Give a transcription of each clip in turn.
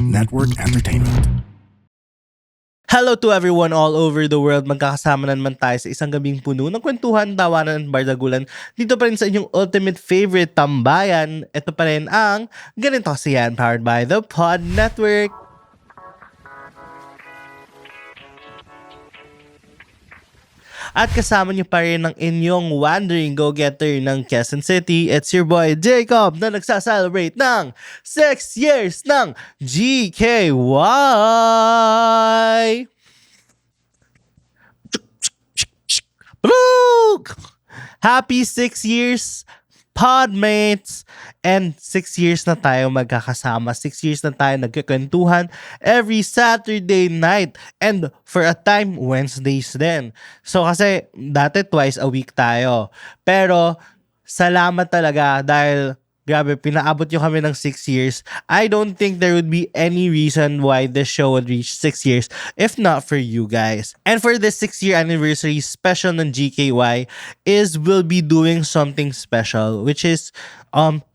Pod Network Entertainment. Hello to everyone all over the world. Magkakasama na naman tayo sa isang gabing puno ng kwentuhan, tawanan at bardagulan. Dito pa rin sa inyong ultimate favorite tambayan. Ito pa rin ang Ganito Kasi Yan, powered by the Pod Network. At kasama niyo pa rin ng inyong wandering go-getter ng Quezon City. It's your boy Jacob na nagsa-celebrate ng 6 years ng GKY! Happy 6 years, podmates! And 6 years na tayo magkakasama. 6 years na tayo nagkikwentuhan every Saturday night. And for a time, Wednesdays din. So kasi dati twice a week tayo. Pero salamat talaga dahil grabe, pinaabot nyo kami ng 6 years. I don't think there would be any reason why this show would reach 6 years if not for you guys. And for this 6-year anniversary special ng GKY is we'll be doing something special, which is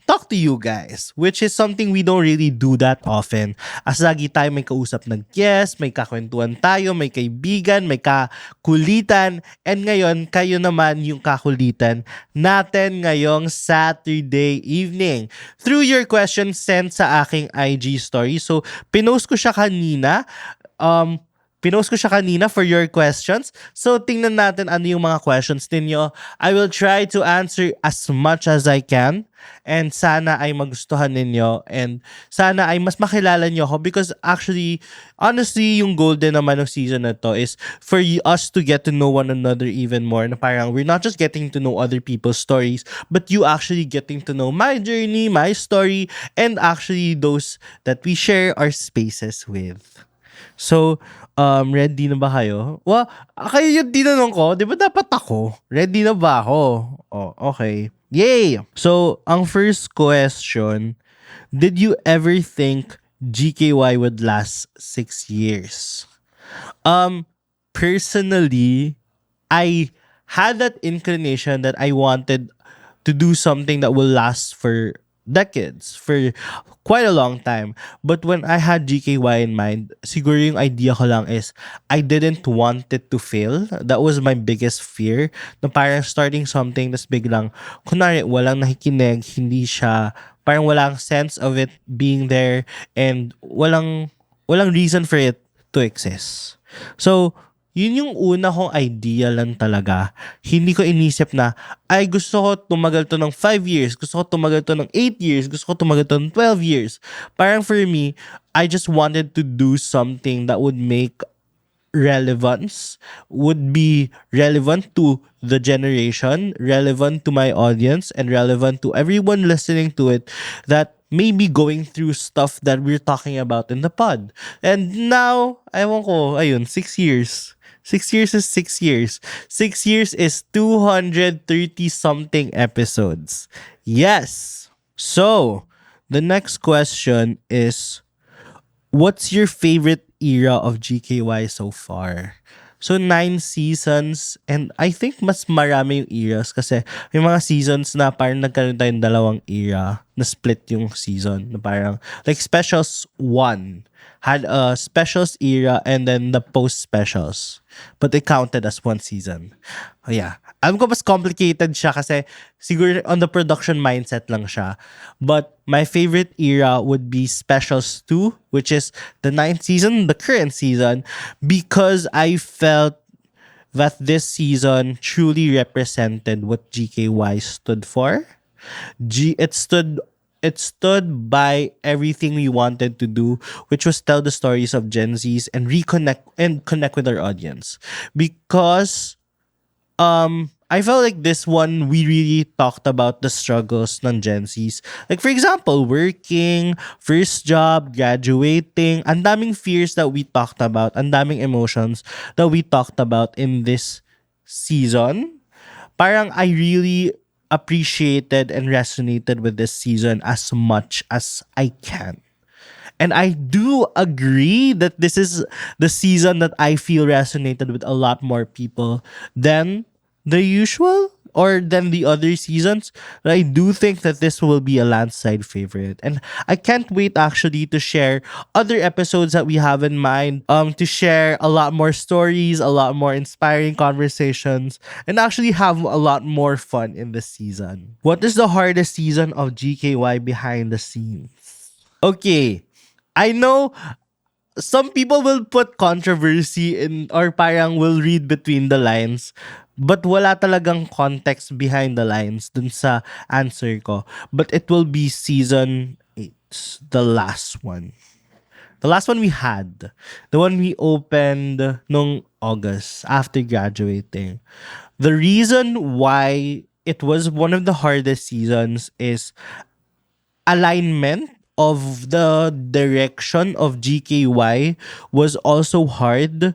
talk to you guys, which is something we don't really do that often. As lagi tayo may kausap ng guest, may kakwentuhan tayo, may kaibigan, may kakulitan, and ngayon, kayo naman yung kakulitan natin ngayong Saturday evening. Through your questions sent sa aking IG story. So, pinost ko siya kanina. For your questions. So, tingnan natin ano yung mga questions ninyo. I will try to answer as much as I can. And sana ay magustuhan ninyo. And sana ay mas makilala nyo ako. Because actually, honestly, yung goal din naman ng season na to is for us to get to know one another even more. Na parang we're not just getting to know other people's stories, but you actually getting to know my journey, my story, and actually those that we share our spaces with. So, ready na ba kayo? Well, kayo yung tinanong ko, di ba dapat ako? Ready na ba ako? Oh, okay. Yay! So, ang first question, did you ever think GKY would last 6 years? Personally, I had that inclination that I wanted to do something that will last for decades, for quite a long time. But when I had GKY in mind, siguro yung idea ko lang is I didn't want it to fail. That was my biggest fear. Na parang starting something tas biglang, kunwari walang nakikinig, hindi siya, parang walang sense of it being there and walang reason for it to exist. So, yun yung una kong idea lang talaga. Hindi ko inisip na, ay gusto ko tumagal to ng 5 years, gusto ko tumagal to ng 8 years, gusto ko tumagal to ng 12 years. Parang for me, I just wanted to do something that would make relevance, would be relevant to the generation, relevant to my audience, and relevant to everyone listening to it that may be going through stuff that we're talking about in the pod. And now, ewan ko, ayun, 6 years. 6 years is 6 years. 6 years is 230-something episodes. Yes! So, the next question is, what's your favorite era of GKY so far? So, 9 seasons, and I think mas marami yung eras kasi may mga seasons na parang nagkaroon tayong dalawang era na split yung season. Na parang, like Specials 1 had a Specials era and then the post-Specials. But it counted as one season. Oh, yeah. Alam ko mas complicated siya kasi siguro on the production mindset lang siya. But my favorite era would be Specials 2, which is the 9th season, the current season, because I felt that this season truly represented what GKY stood for. It stood by everything we wanted to do, which was tell the stories of Gen Zs and connect with our audience. Because I felt like this one, we really talked about the struggles ng Gen Zs. Like, for example, working, first job, graduating, ang daming fears that we talked about, ang daming emotions that we talked about in this season. Parang I really appreciated and resonated with this season as much as I can. And I do agree that this is the season that I feel resonated with a lot more people than the usual. or than the other seasons. But I do think that this will be a landslide favorite. And I can't wait actually to share other episodes that we have in mind, to share a lot more stories, a lot more inspiring conversations, and actually have a lot more fun in this season. What is the hardest season of GKY behind the scenes? Okay, I know some people will put controversy in, or parang will read between the lines, but wala talagang context behind the lines dun sa answer ko. But it will be season 8, the last one. The last one we had. The one we opened nung August after graduating. The reason why it was one of the hardest seasons is alignment of the direction of GKY was also hard,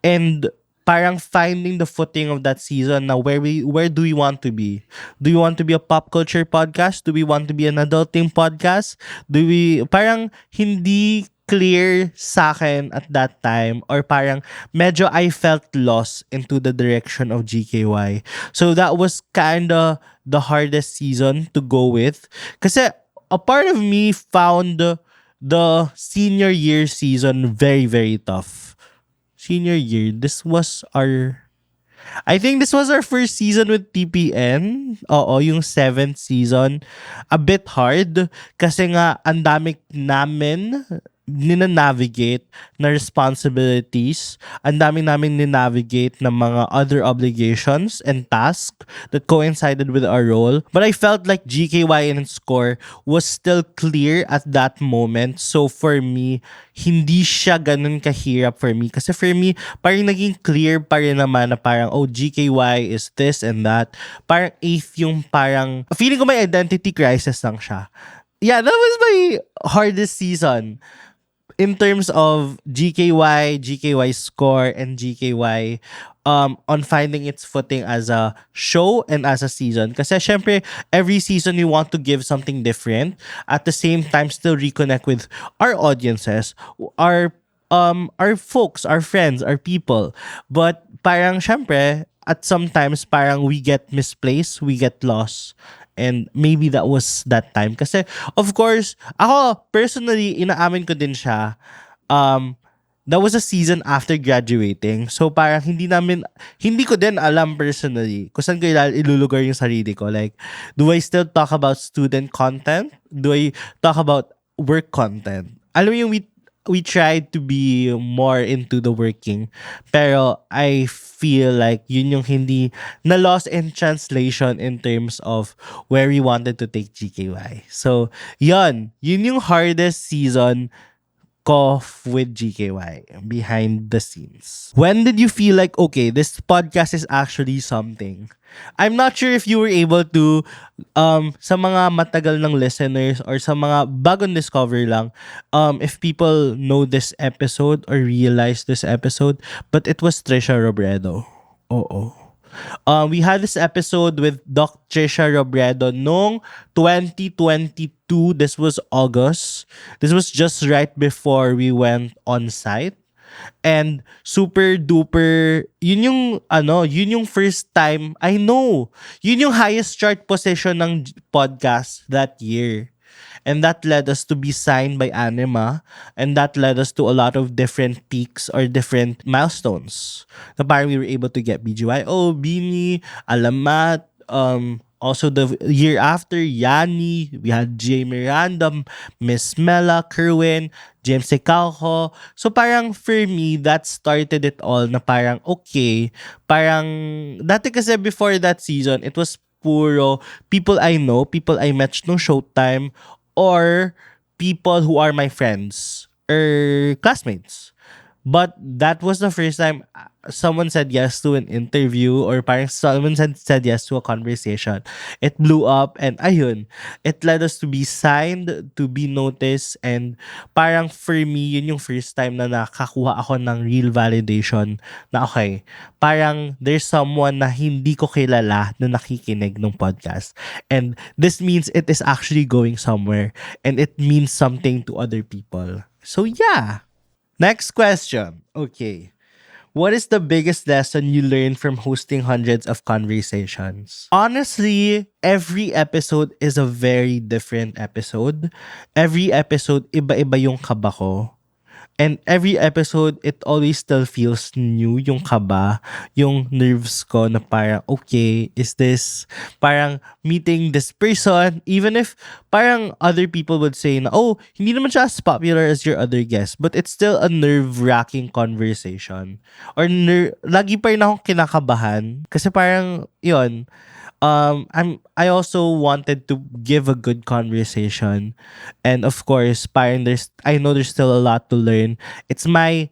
and parang finding the footing of that season. Now where do we want to be? Do we want to be a pop culture podcast? Do we want to be an adulting podcast? Do we parang hindi clear sa akin at that time, or parang medyo I felt lost into the direction of GKY. So that was kinda the hardest season to go with, kasi a part of me found the senior year season very, very tough. Senior year, I think this was our first season with TPN. Oo, yung 7th season. A bit hard kasi nga ang dami namin nina-navigate na responsibilities. Ang dami namin ninavigate na mga other obligations and tasks that coincided with our role. But I felt like GKY and score was still clear at that moment. So for me, hindi siya ganun kahirap for me. Kasi for me, parang naging clear pa rin naman na parang, oh, GKY is this and that. Parang 8th yung parang, feeling ko may identity crisis lang siya. Yeah, that was my hardest season in terms of GKY score, and GKY on finding its footing as a show and as a season. Kasi syempre, every season we want to give something different. At the same time, still reconnect with our audiences, our folks, our friends, our people. But parang syempre, at sometimes parang we get misplaced, we get lost. And maybe that was that time. Kasi, of course, ako, personally, inaamin ko din siya. That was a season after graduating. So, parang hindi ko din alam personally kung saan ko ilulugar yung sarili ko. Like, do I still talk about student content? Do I talk about work content? Alam mo yung we tried to be more into the working. Pero I feel like yun yung hindi na lost in translation in terms of where we wanted to take GKY. So, yun yung hardest season ko with GKY behind the scenes. When did you feel like, okay, this podcast is actually something? I'm not sure if you were able to, sa mga matagal ng listeners or sa mga bagong discover lang, if people know this episode or realize this episode, but it was Trisha Robredo. Oo. We had this episode with Doc Trisha Robredo noong 2022. This was August. This was just right before we went on site. And super duper, yun yung first time, I know, yun yung highest chart position ng podcast that year. And that led us to be signed by Anima. And that led us to a lot of different peaks or different milestones. Na parang we were able to get BGYO, Bini, Alamat, also the year after, Yanni, we had J. Miranda, Miss Mela, Kerwin, James Secalco. So parang for me, that started it all na parang okay. Parang, dati kasi before that season, it was puro people I know, people I met no Showtime, or people who are my friends or classmates. But that was the first time someone said yes to an interview, or parang someone said yes to a conversation. It blew up, and ayun, it led us to be signed, to be noticed, and parang for me, yun yung first time na nakakuha ako ng real validation na okay, parang there's someone na hindi ko kilala na nakikinig ng podcast. And this means it is actually going somewhere, and it means something to other people. So yeah. Next question. Okay. What is the biggest lesson you learned from hosting hundreds of conversations? Honestly, every episode is a very different episode. Every episode, iba-iba yung kaba ko. And every episode, it always still feels new, yung kaba, yung nerves ko na parang, okay, is this parang meeting this person? Even if parang other people would say na, oh, hindi naman siya as popular as your other guests, but it's still a nerve-wracking conversation. Or lagi pa rin akong kinakabahan. Kasi parang, yun, I also wanted to give a good conversation, and of course parang I know there's still a lot to learn. It's my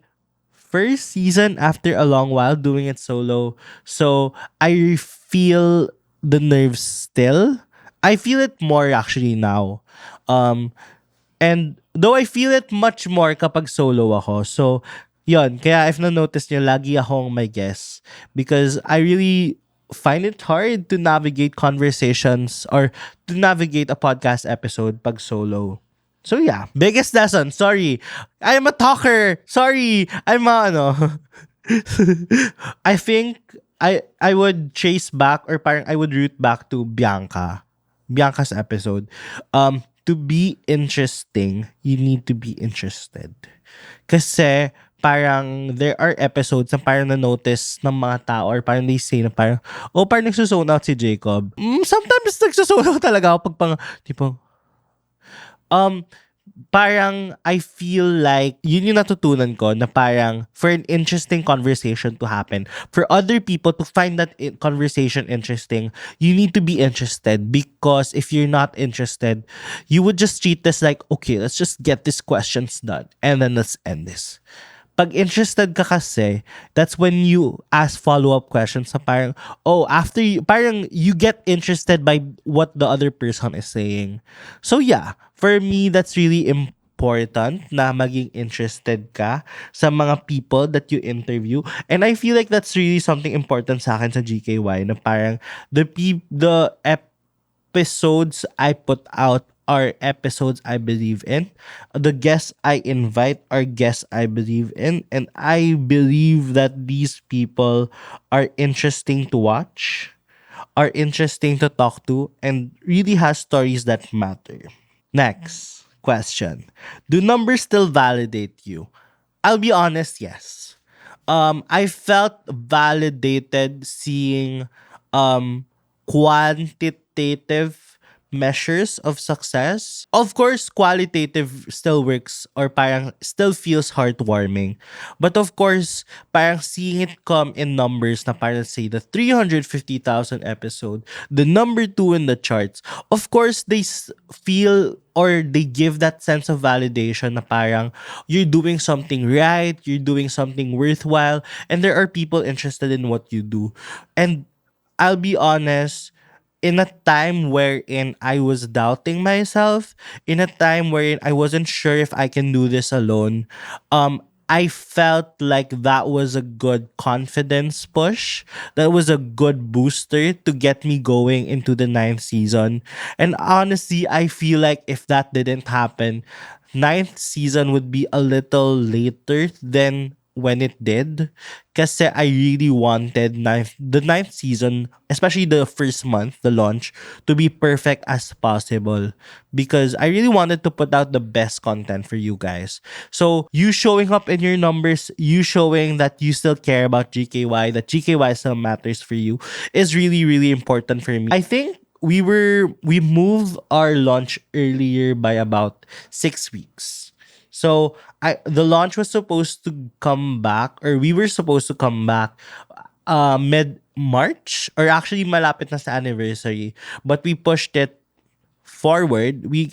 first season after a long while doing it solo, so I feel the nerves still. I feel it more actually now, and though I feel it much more kapag solo ako. So yon, kaya if na-notice nyo, lagi akong may guess because I really find it hard to navigate conversations or to navigate a podcast episode pag solo. So yeah, biggest lesson. Sorry, I'm a talker. Sorry, I'm a ano. I think I would chase back or parang I would root back to Bianca's episode. To be interesting, you need to be interested. Kasi parang there are episodes na parang na-notice ng mga tao or parang they say na parang, oh, parang nagsusone out si Jacob. Sometimes nagsusone out talaga ako pag pang, tipo, parang I feel like yun yung natutunan ko na parang for an interesting conversation to happen, for other people to find that conversation interesting, you need to be interested, because if you're not interested, you would just treat this like, okay, let's just get these questions done and then let's end this. Pag interested ka kasi, that's when you ask follow-up questions na parang, oh, after you, parang you get interested by what the other person is saying. So yeah, for me, that's really important na maging interested ka sa mga people that you interview. And I feel like that's really something important sa akin sa GKY, na parang the episodes I put out are episodes I believe in. The guests I invite are guests I believe in. And I believe that these people are interesting to watch, are interesting to talk to, and really has stories that matter. Next question. Do numbers still validate you? I'll be honest, yes. I felt validated seeing quantitative measures of success. Of course, qualitative still works or parang still feels heartwarming. But of course, parang seeing it come in numbers na parang say the 350,000 episode, the number 2 in the charts. Of course, they feel or they give that sense of validation na parang you're doing something right, you're doing something worthwhile, and there are people interested in what you do. And I'll be honest, in a time wherein I was doubting myself, in a time wherein I wasn't sure if I can do this alone, I felt like that was a good confidence push. That was a good booster to get me going into the 9th season. And honestly, I feel like if that didn't happen, 9th season would be a little later than when it did. Kasi I really wanted the 9th season, especially the first month, the launch, to be perfect as possible. Because I really wanted to put out the best content for you guys. So you showing up in your numbers, you showing that you still care about GKY, that GKY still matters for you, is really, really important for me. I think we moved our launch earlier by about 6 weeks. So the launch was supposed to come back, or we were supposed to come back mid-March, or actually malapit na sa anniversary, but we pushed it forward. We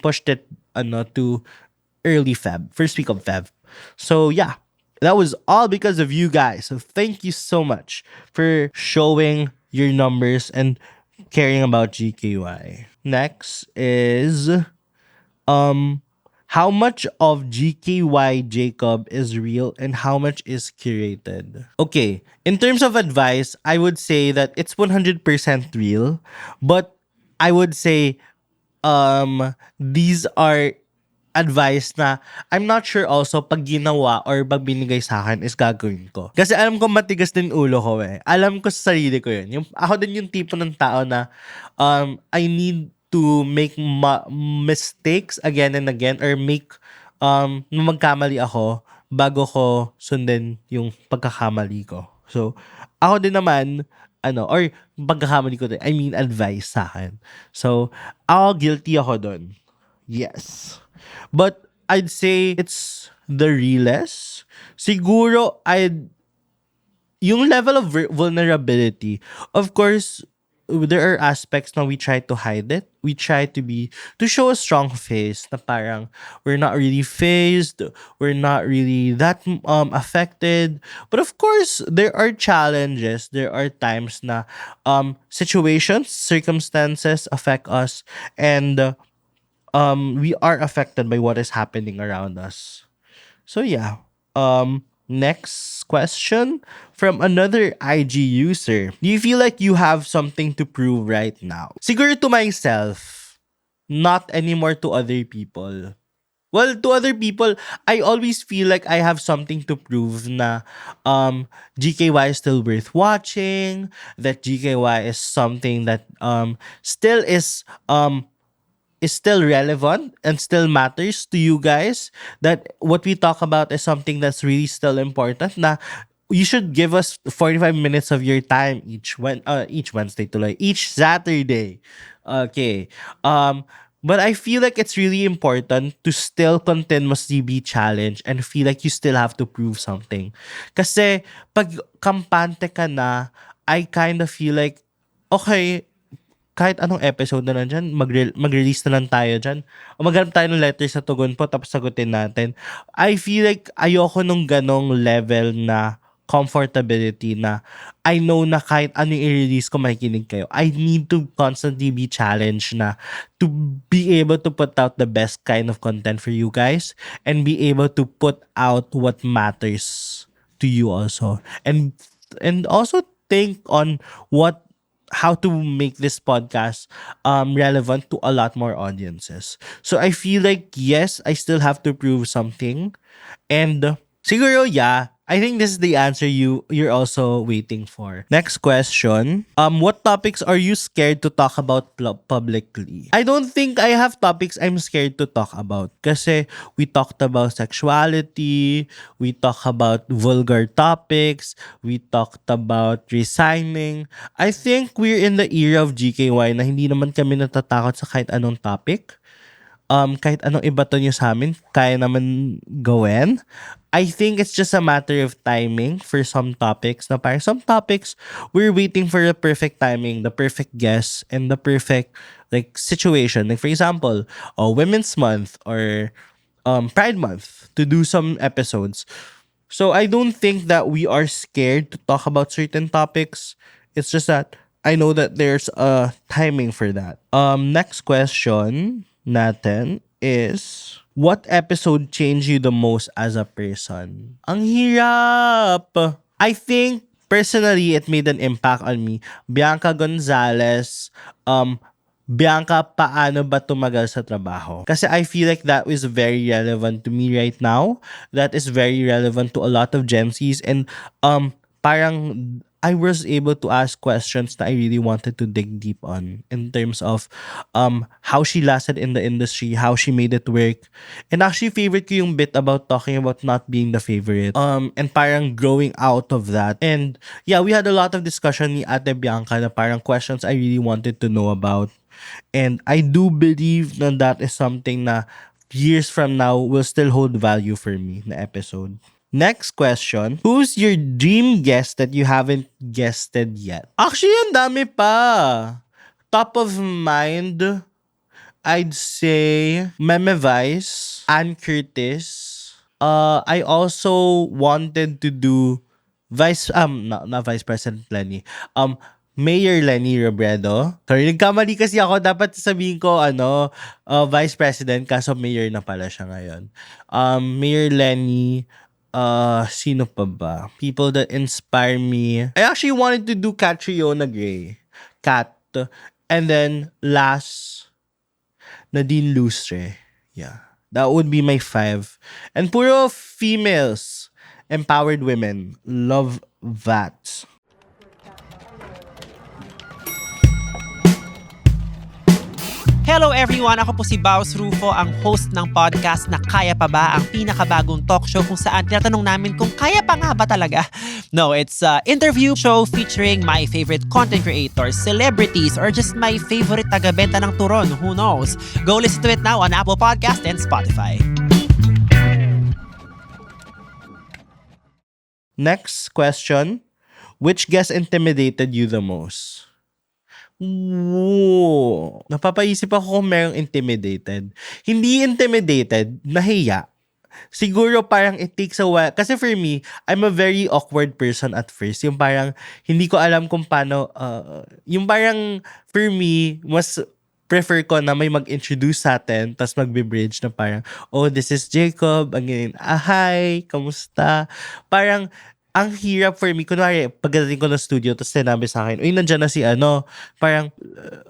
pushed it to early Feb, first week of Feb. So yeah, that was all because of you guys. So thank you so much for showing your numbers and caring about GKY. Next is how much of GKY Jacob is real and how much is curated? Okay, in terms of advice, I would say that it's 100% real, but I would say these are advice na I'm not sure also pag ginawa or pag binigay sa akin is gagawin ko. Kasi alam ko matigas din ulo ko eh. Alam ko sa sarili ko yun. Ako din yung tipo ng tao na I need to make mistakes again and again or make nung magkamali ako bago ko sundin yung pagkakamali ko. So, ako din naman, or pagkakamali ko din, I mean advice sa akin. So, ako guilty ako dun. Yes. But I'd say it's the realest. Siguro, yung level of vulnerability, of course, there are aspects na we try to hide it. We try to show a strong face na parang we're not really phased, we're not really that affected. But of course, there are challenges. There are times na situations, circumstances affect us, and we are affected by what is happening around us. So yeah. Next question from another IG user. Do you feel like you have something to prove right now? Siguro to myself, not anymore to other people. Well, to other people, I always feel like I have something to prove na GKY is still worth watching, that GKY is something that still is still relevant and still matters to you guys, that what we talk about is something that's really still important, na you should give us 45 minutes of your time each Wednesday tuloy, each Saturday. Okay. But I feel like it's really important to still continuously be challenged and feel like you still have to prove something. Kasi pag kampante ka na, I kind of feel like, okay, kahit anong episode na nandyan, mag-release na lang tayo dyan. O maghanap tayo ng letter sa Tugon Po tapos sagutin natin. I feel like ayoko nung ganong level na comfortability na I know na kahit ano yung i-release ko, makikinig kayo. I need to constantly be challenged na to be able to put out the best kind of content for you guys and be able to put out what matters to you also. And also think on how to make this podcast relevant to a lot more audiences. So I feel like, yes, I still have to prove something. And siguro, yeah, I think this is the answer you're also waiting for. Next question. What topics are you scared to talk about publicly? I don't think I have topics I'm scared to talk about. Kasi we talked about sexuality, we talked about vulgar topics, we talked about resigning. I think we're in the era of GKY na hindi naman kami natatakot sa kahit anong topic. Kahit anong ibato nyo sa amin, kaya naman gawin. I think it's just a matter of timing for some topics. Na parang some topics, we're waiting for the perfect timing, the perfect guest, and the perfect situation. Like for example, Women's Month or Pride Month to do some episodes. So I don't think that we are scared to talk about certain topics. It's just that I know that there's a timing for that. Next question natin is, what episode changed you the most as a person? Ang hirap! I think, personally, it made an impact on me. Bianca Gonzalez, Bianca, paano ba tumagal sa trabaho? Kasi I feel like that is very relevant to me right now. That is very relevant to a lot of Gen Zs. And parang I was able to ask questions that I really wanted to dig deep on in terms of how she lasted in the industry, how she made it work. And actually, favorite ko yung bit about talking about not being the favorite. And parang growing out of that. And yeah, we had a lot of discussion ni Ate Bianca na parang questions I really wanted to know about. And I do believe na that is something na years from now will still hold value for me na episode. Next question. Who's your dream guest that you haven't guested yet? Actually, ang dami pa. Top of mind, I'd say Meme Vice, Ann Curtis. I also wanted to do not Vice President Lenny. Mayor Lenny Robredo. Sorry, nagkamali kasi ako. Dapat sabihin ko, Vice President, kaso Mayor na pala siya ngayon. Mayor Lenny, sino pa ba? People that inspire me. I actually wanted to do Catriona Gray. Kat. And then, last, Nadine Lustre. Yeah. That would be my 5. And puro females, empowered women. Love that. Hello everyone! Ako po si Baus Rufo, ang host ng podcast na Kaya Pa Ba? Ang pinakabagong talk show kung saan tinatanong namin kung kaya pa nga ba talaga? No, it's an interview show featuring my favorite content creators, celebrities, or just my favorite taga-benta ng turon. Who knows? Go listen to it now on Apple Podcast and Spotify. Next question. Which guest intimidated you the most? Whoa. Napapaisip ako kung merong intimidated. Hindi intimidated, nahiya. Siguro parang it takes a while. Kasi for me, I'm a very awkward person at first. Yung parang hindi ko alam kung paano, yung parang for me, mas prefer ko na may mag-introduce sa atin tapos magbe-bridge na parang, oh, this is Jacob. Ang ganyan, hi, kamusta? Parang, ang hirap for me, kunwari, pagdating ko ng studio, tapos sinabi sa akin, uy, nandyan na si ano, parang,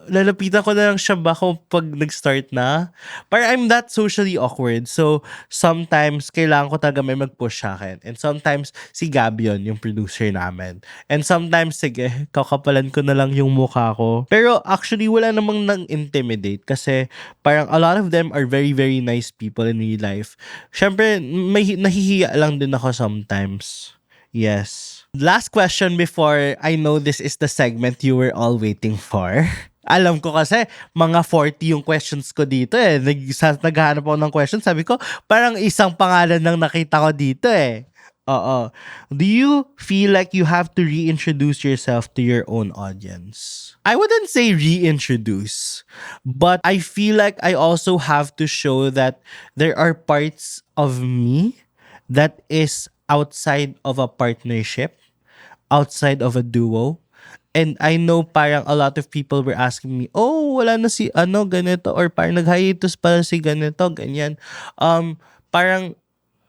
lalapitan ko na lang siya ba kung pag nag-start na? Parang I'm that socially awkward. So, sometimes, kailangan ko talaga may mag-push sa akin. And sometimes, si Gabion, yung producer namin. And sometimes, sige, kakapalan ko na lang yung mukha ko. Pero actually, wala namang nang-intimidate kasi parang a lot of them are very, very nice people in real life. Siyempre, may nahihiya lang din ako sometimes. Yes. Last question before I know this is the segment you were all waiting for. Alam ko kasi mga 40 yung questions ko dito eh. Naghahanap ako ng questions. Sabi ko, parang isang pangalan lang nakita ko dito eh. Oo. Do you feel like you have to reintroduce yourself to your own audience? I wouldn't say reintroduce, but I feel like I also have to show that there are parts of me that is outside of a partnership, outside of a duo. And I know parang a lot of people were asking me, oh, wala na si ano, ganito, or parang nag-hiatus pala si ganito, ganyan. Parang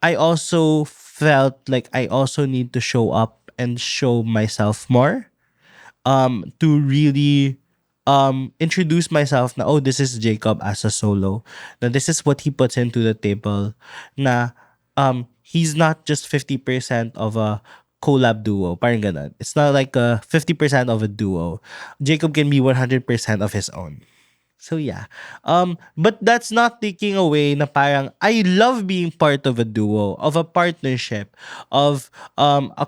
I also felt like I also need to show up and show myself more, to really introduce myself na, oh, this is Jacob as a solo, na this is what he puts into the table, na he's not just 50% of a collab duo. Parang ganun. It's not like a 50% of a duo. Jacob can be 100% of his own. So yeah. But that's not taking away na parang I love being part of a duo, of a partnership, of a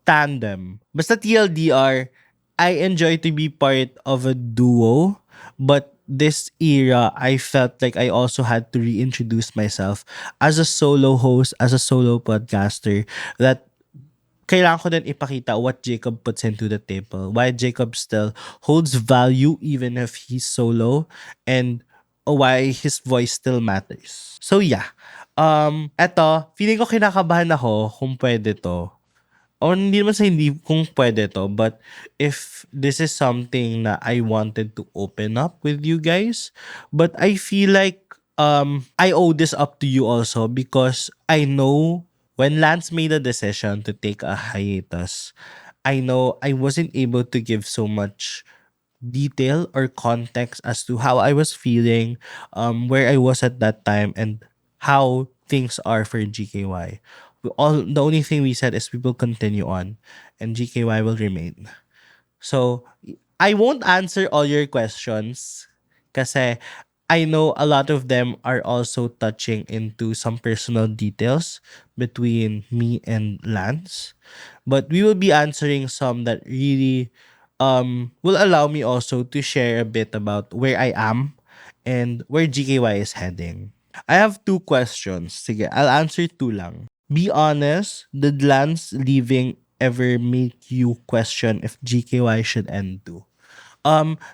tandem. Basta TLDR, I enjoy to be part of a duo, but this era, I felt like I also had to reintroduce myself as a solo host, as a solo podcaster, that kailangan ko din ipakita what Jacob puts into the table, why Jacob still holds value even if he's solo, and why his voice still matters. So yeah, eto, feeling ko kinakabahan ako kung pwede to. O hindi naman sa hindi kung pwede to, but if this is something na I wanted to open up with you guys, but I feel like I owe this up to you also because I know when Lance made a decision to take a hiatus, I know I wasn't able to give so much detail or context as to how I was feeling, where I was at that time, and how things are for GKY. The only thing we said is we will continue on and GKY will remain. So I won't answer all your questions kasi I know a lot of them are also touching into some personal details between me and Lance. But we will be answering some that really will allow me also to share a bit about where I am and where GKY is heading. I have 2 questions. Sige, I'll answer 2 lang. Be honest, did Lance leaving ever make you question if GKY should end too?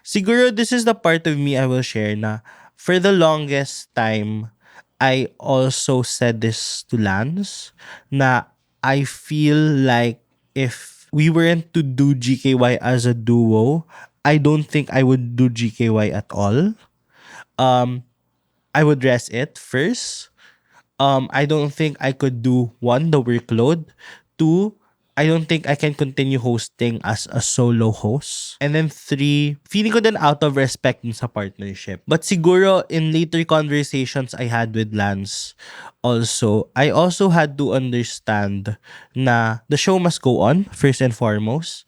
Siguro this is the part of me I will share na for the longest time, I also said this to Lance na I feel like if we weren't to do GKY as a duo, I don't think I would do GKY at all. I would rest it first. I don't think I could do one, the workload. Two, I don't think I can continue hosting as a solo host. And then 3, feeling ko din out of respect dun sa partnership. But siguro in later conversations I had with Lance also, I also had to understand na the show must go on first and foremost.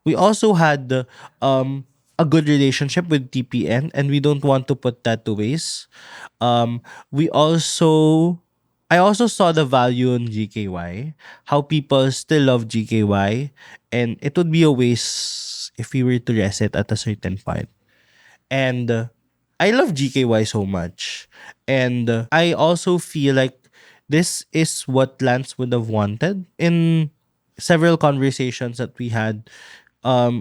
We also had a good relationship with TPN and we don't want to put that to waste. We also I also saw the value in GKY, how people still love GKY, and it would be a waste if we were to reset at a certain point. And I love GKY so much. And I also feel like this is what Lance would have wanted in several conversations that we had.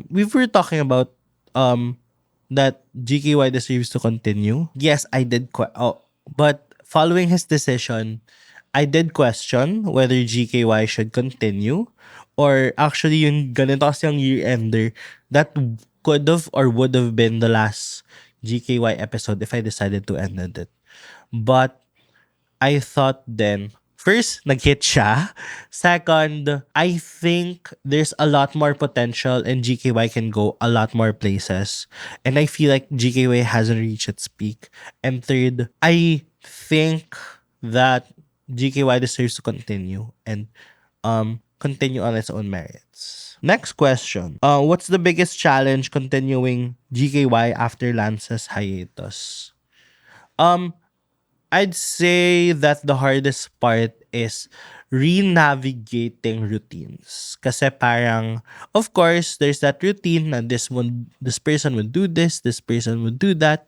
We were talking about um that GKY deserves to continue. Yes, I did but following his decision, I did question whether GKY should continue or actually yung ganito kasi yung year-ender that could have or would have been the last GKY episode if I decided to end it. But I thought then, first, nag-hit siya. Second, I think there's a lot more potential and GKY can go a lot more places. And I feel like GKY hasn't reached its peak. And third, I think that GKY deserves to continue and continue on its own merits. Next question. What's the biggest challenge continuing GKY after Lance's hiatus? I'd say that the hardest part is re-navigating routines. Kasi parang, of course, there's that routine na this person would do this person would do that.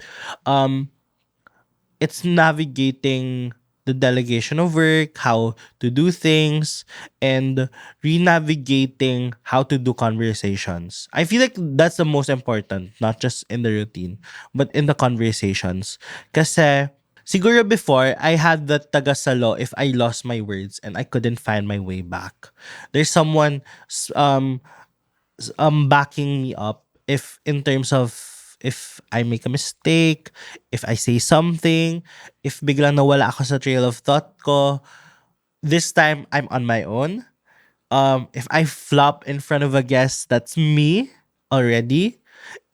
It's navigating the delegation of work, how to do things, and re-navigating how to do conversations. I feel like that's the most important, not just in the routine, but in the conversations. Kasi siguro before, I had that tagasalo if I lost my words and I couldn't find my way back. There's someone backing me up if in terms of if I make a mistake, if I say something, if biglang nawala ako sa trail of thought ko, this time I'm on my own. If I flop in front of a guest, that's me already.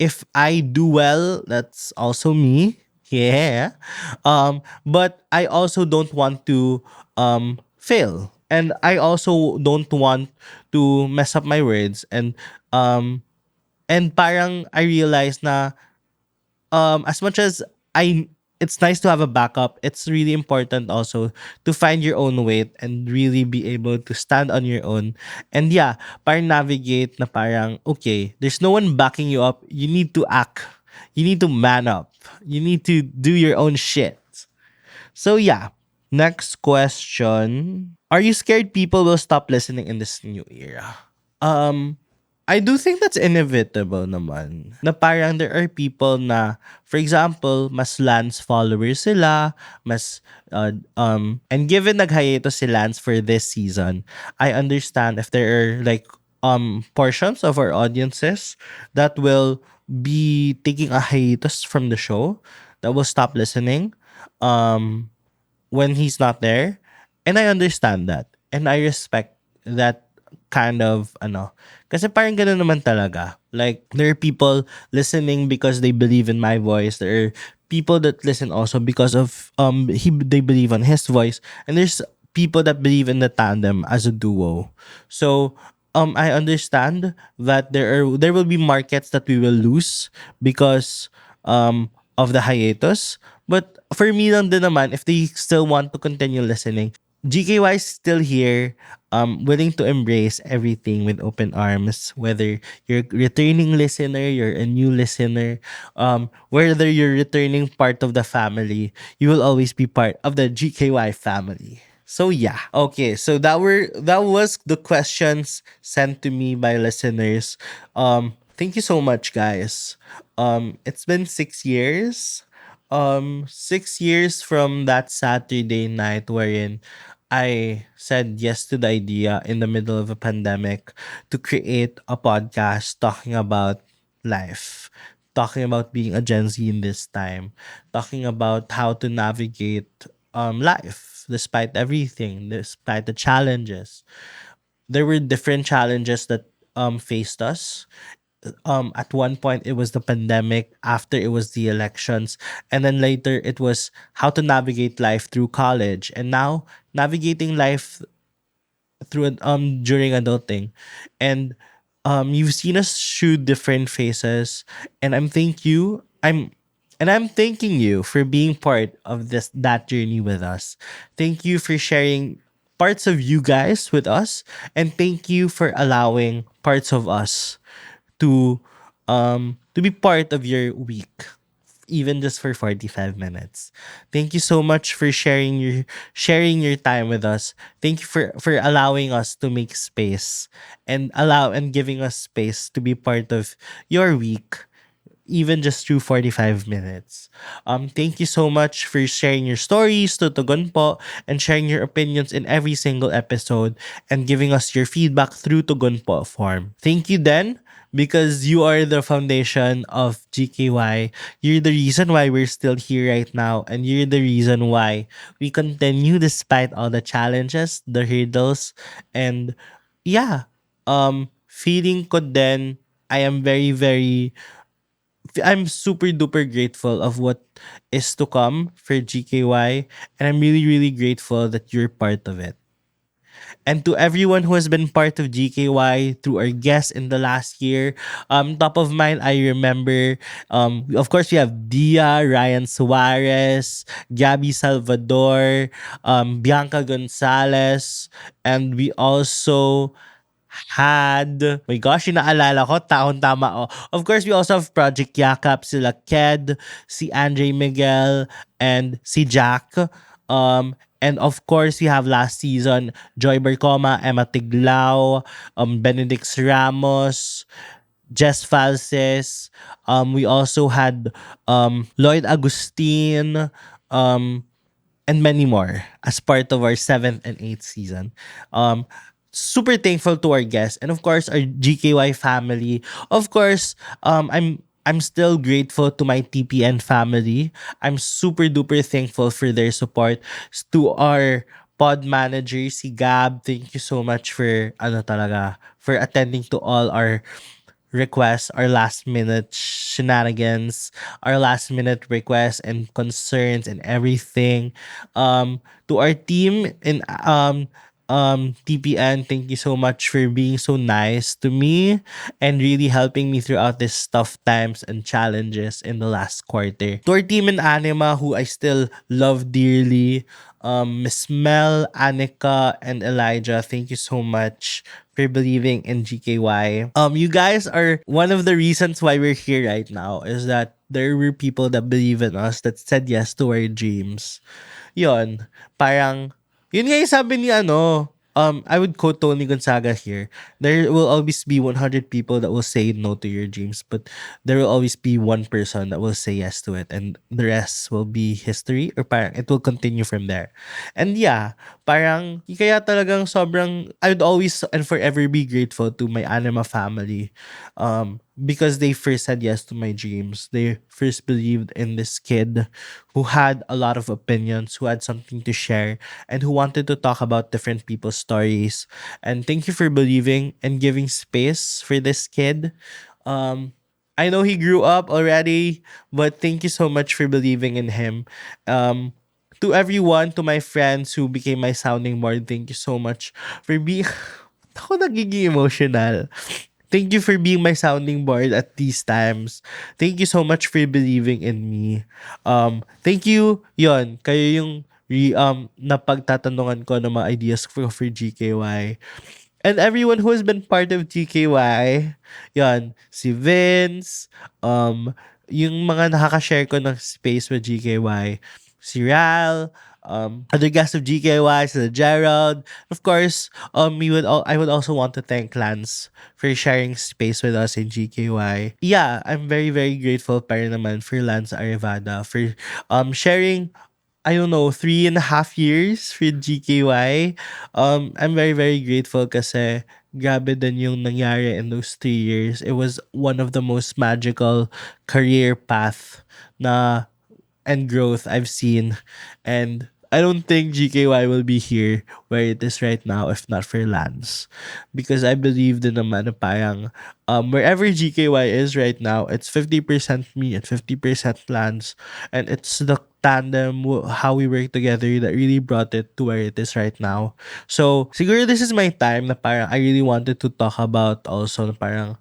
If I do well, that's also me. Yeah. But I also don't want to fail. And I also don't want to mess up my words and parang I realized na as much as it's nice to have a backup, it's really important also to find your own weight and really be able to stand on your own. And yeah, parang navigate na parang, okay, there's no one backing you up. You need to act. You need to man up. You need to do your own shit. So yeah, next question. Are you scared people will stop listening in this new era? I do think that's inevitable naman. Na parang there are people na, for example, mas Lance followers sila, and given nag-hiatus si Lance for this season, I understand if there are like portions of our audiences that will be taking a hiatus from the show, that will stop listening when he's not there. And I understand that. And I respect that kind of kasi parang ganun naman talaga. Like there are people listening because they believe in my voice. There are people that listen also because of they believe on his voice, and there's people that believe in the tandem as a duo. So I understand that there will be markets that we will lose because of the hiatus. But for me lang din naman, if they still want to continue listening, GKY is still here, willing to embrace everything with open arms. Whether you're a returning listener, you're a new listener, whether you're returning part of the family, you will always be part of the GKY family. So yeah, okay. So that was the questions sent to me by listeners. Thank you so much, guys. It's been 6 years. 6 years from that Saturday night wherein I said yes to the idea in the middle of a pandemic to create a podcast talking about life, talking about being a Gen Z in this time, talking about how to navigate life despite everything, despite the challenges. there were different challenges that faced us. At one point it was the pandemic, after it was the elections, and then later it was how to navigate life through college, and now navigating life during adulting. And you've seen us through different phases, and I'm thanking you for being part of that journey with us. Thank you for sharing parts of you guys with us, and thank you for allowing parts of us to be part of your week, even just for 45 minutes. Thank you so much for sharing your time with us. Thank you for allowing us to make space and giving us space to be part of your week, even just through 45 minutes. Thank you so much for sharing your stories to Tugon Po, and sharing your opinions in every single episode, and giving us your feedback through Tugon Po form. Thank you then, because you are the foundation of GKY. You're the reason why we're still here right now, and you're the reason why we continue despite all the challenges, the hurdles, and yeah, feeling ko din, I am I'm super duper grateful of what is to come for GKY, and I'm really really grateful that you're part of it. And to everyone who has been part of GKY through our guests in the last year, top of mind, I remember, of course, we have Dia, Ryan Suarez, Gabby Salvador, Bianca Gonzalez, and we also had, my gosh, yung naalala ko, taon tama. Oh. Of course, we also have Project Yakap, sila Ked, si Andre Miguel, and si Jack. And of course, we have last season, Joy Bercoma, Emma Tiglao, Benedict Ramos, Jess Falses. We also had Lloyd Agustin, and many more as part of our seventh and eighth season. Super thankful to our guests, and of course our GKY family. Of course, I'm still grateful to my TPN family. I'm super duper thankful for their support. To our pod manager, si Gab, thank you so much for for attending to all our requests, our last minute shenanigans, our last minute requests and concerns and everything. To our team in TPN, thank you so much for being so nice to me and really helping me throughout these tough times and challenges in the last quarter. To our team in Anima, who I still love dearly, Miss Mel, Annika, and Elijah, thank you so much for believing in GKY. You guys are one of the reasons why we're here right now, is that there were people that believe in us, that said yes to our dreams. Yon, parang, yun nga yung sabi ni I would quote Tony Gonzaga here. There will always be 100 people that will say no to your dreams, but there will always be one person that will say yes to it, and the rest will be history, or parang it will continue from there. And yeah, parang kaya talagang sobrang, I would always and forever be grateful to my Anima family, because they first said yes to my dreams. They first believed in this kid who had a lot of opinions, who had something to share, and who wanted to talk about different people's stories. And thank you for believing and giving space for this kid. I know he grew up already, but thank you so much for believing in him. To everyone, to my friends who became my sounding board, thank you so much for being... Ako nagiging emotional. Thank you for being my sounding board at these times. Thank you so much for believing in me. Thank you. Yon, kayo yung napagtatanungan ko ng mga ideas for GKY. And everyone who has been part of GKY, yon, si Vince, yung mga nakaka-share ko ng space with GKY, si Ral, other guests of GKY, si Gerald. Of course, I would also want to thank Lance for sharing space with us in GKY. Yeah, I'm very, very grateful pa rin naman for Lance Arevada for sharing, I don't know, 3.5 years for GKY. I'm very, very grateful kasi grabe din yung nangyari in those 3 years. It was one of the most magical career path na and growth I've seen. And I don't think GKY will be here where it is right now if not for Lance. Because I believe din naman na parang wherever GKY is right now, it's 50% me and 50% Lance. And it's the tandem, how we work together that really brought it to where it is right now. So, siguro this is my time na parang I really wanted to talk about also na parang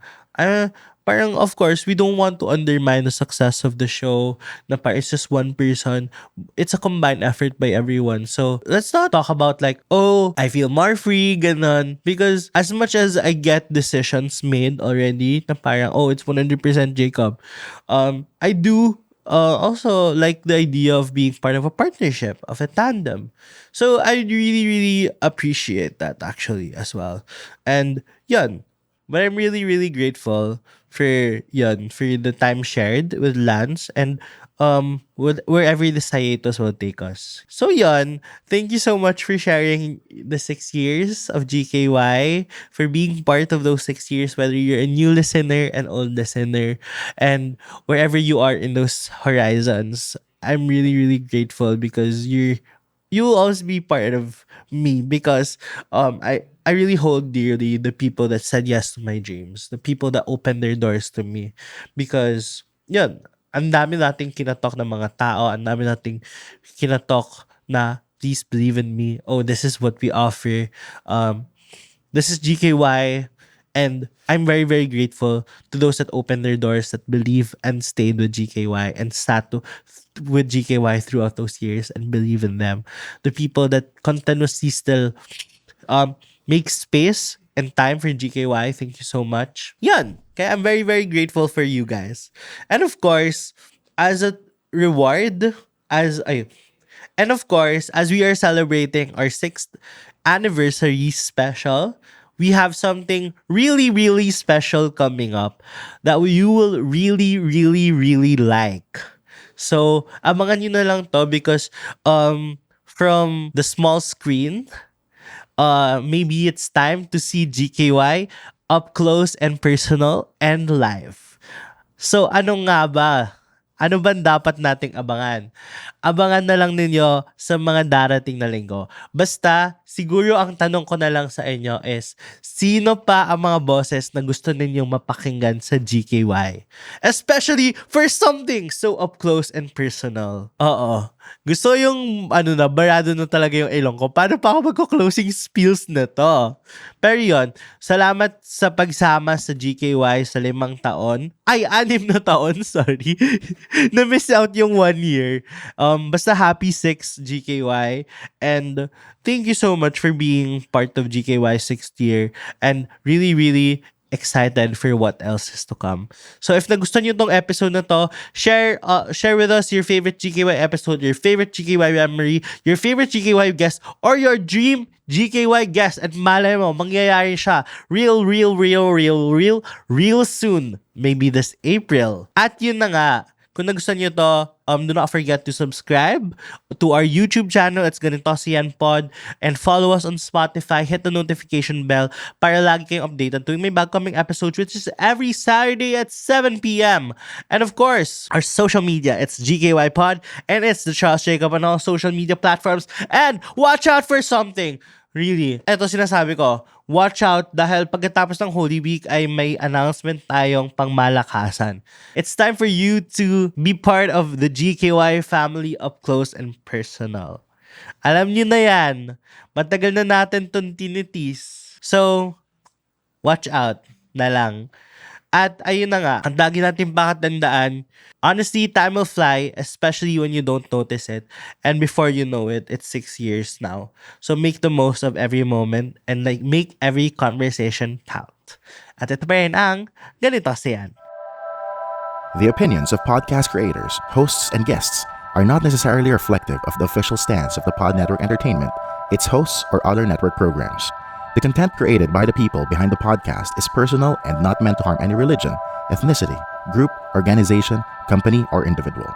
of course, we don't want to undermine the success of the show na parang it's just one person. It's a combined effort by everyone. So, let's not talk about like, oh, I feel more free, ganon. Because as much as I get decisions made already na parang, oh, it's 100% Jacob, I do also like the idea of being part of a partnership, of a tandem. So, I really, really appreciate that actually as well. And, yun. But I'm really, really grateful for the time shared with Lance and with wherever this hiatus will take us. So thank you so much for sharing the 6 years of GKY, for being part of those 6 years, whether you're a new listener, an old listener, and wherever you are in those horizons. I'm really, really grateful because you will always be part of me because I really hold dearly the people that said yes to my dreams, the people that opened their doors to me. Because, ang dami nating kinatok ng mga tao, ang dami nating kinatok na please believe in me. Oh, this is what we offer. This is GKY. And I'm very, very grateful to those that opened their doors, that believe and stayed with GKY and sat with GKY throughout those years and believe in them. The people that continuously still make space and time for GKY. Thank you so much. Yan. Kaya I'm very, very grateful for you guys. And of course, as a reward, and of course, as we are celebrating our 6th anniversary special, we have something really, really special coming up that you will really, really, really like. So, abangan nyo na lang to because from the small screen, maybe it's time to see GKY up close and personal and live. So, ano nga ba? Ano ba dapat nating abangan? Abangan na lang ninyo sa mga darating na linggo. Basta, siguro ang tanong ko na lang sa inyo is, sino pa ang mga boses na gusto ninyong mapakinggan sa GKY? Especially for something so up close and personal. Oo. Gusto yung, barado na talaga yung ilong ko. Paano pa ako magko-closing spills na to? Pero yun, salamat sa pagsama sa GKY sa 5 taon. Ay, 6 na taon, sorry. Na-miss out yung 1 year. Basta happy 6 GKY. And thank you so much for being part of GKY 6th year. And really, really excited for what else is to come. So if nagustuhan niyo tong episode na to, share with us your favorite GKY episode, your favorite GKY memory, your favorite GKY guest, or your dream GKY guest. At malay mo, mangyayari siya real soon. Maybe this April. At yun na nga, kung nagustuhan niyo to, do not forget to subscribe to our YouTube channel. It's Ganito Si Yan Pod. And follow us on Spotify. Hit the notification bell para lagi kayong updated tuwing may back-coming episodes, which is every Saturday at 7 p.m. And of course, our social media. It's GKY Pod. And it's the Charles Jacob on all social media platforms. And watch out for something. Really. Ito sinasabi ko, watch out dahil pagkatapos ng Holy Week ay may announcement tayong pangmalakasan. It's time for you to be part of the GKY family up close and personal. Alam niyo na yan. Matagal na natin itong tinitis. So, watch out na lang. At ayun na nga, ang lagi natin pakatandaan, honestly, time will fly, especially when you don't notice it. And before you know it, it's 6 years now. So make the most of every moment and make every conversation count. At ito pa rin ang Ganito Si Yan. The opinions of podcast creators, hosts, and guests are not necessarily reflective of the official stance of the Pod Network Entertainment, its hosts, or other network programs. The content created by the people behind the podcast is personal and not meant to harm any religion, ethnicity, group, organization, company, or individual.